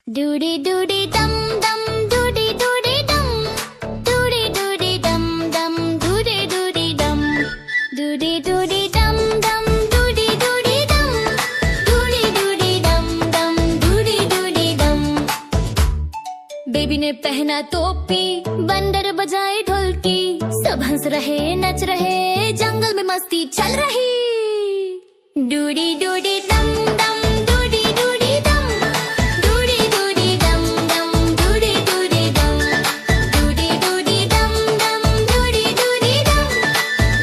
Doody doody dum dum, doody doody dum, doody doody dum dum, doody doody dum, doody doody dum dum, doody doody dum, doody doody dum dum, doody doody dum. Baby ने पहना टोपी, बंदर बजाए ढोलकी, सब हंस रहे नच रहे, जंगल में मस्ती चल रही. Doody doody dum dum, doody doody dum, doody doody dum dum, doody doody dum, doody doody dum dum, doody doody dum,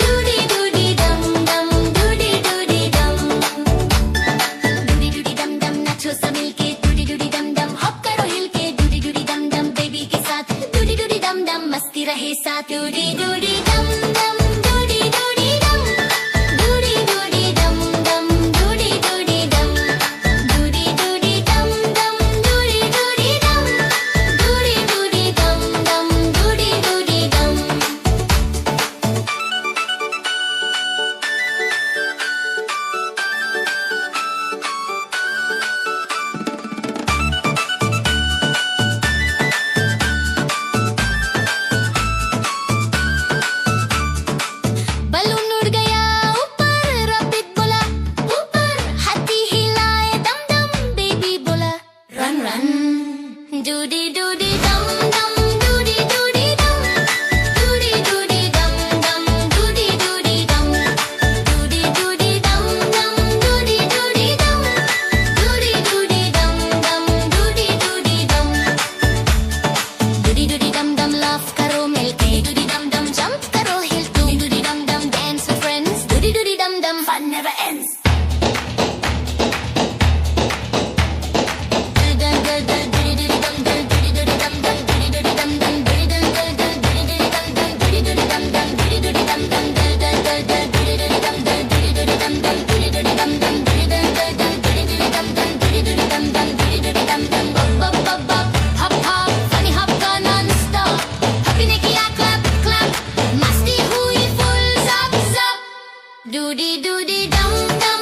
doody doody dum dum, doody doody dum, doody doody dum dum. नाचो सब मिलके, doody doody dum dum, hop करो हिल के, doody doody dum dum, baby के साथ doody doody dum dum, मस्ती रहे साथ. Doody doody dum dum, doody doody dum, doody doody dum dum, doody doody dum, doody doody dum dum, doody doody dum, doody doody dum dum, doody doody dum. Balloon उड़ गया ऊपर, rabbit बोला ऊपर, हाथी हिलाए दम दम, बेबी बोला रन रन. डूडी डूडी दम दम, डूडी डूडी दम, डूडी डूडी दम दम, डूडी डूडी दम, डूडी डूडी दम दम, डूडी डूडी दम, डूडी डूडी दम दम, डूडी डूडी दम. डूडी डूडी दम दम, लाफ करो मिलके, डूडी दम दम, जंप करो हिल तू, डूडी दम दम, dance with friends, doody doody dum dum, fun never ends. Hop hop, funny hop का non-stop, happy ने किया clap clap, मस्ती हुई full zap zap. Doody doody dum dum,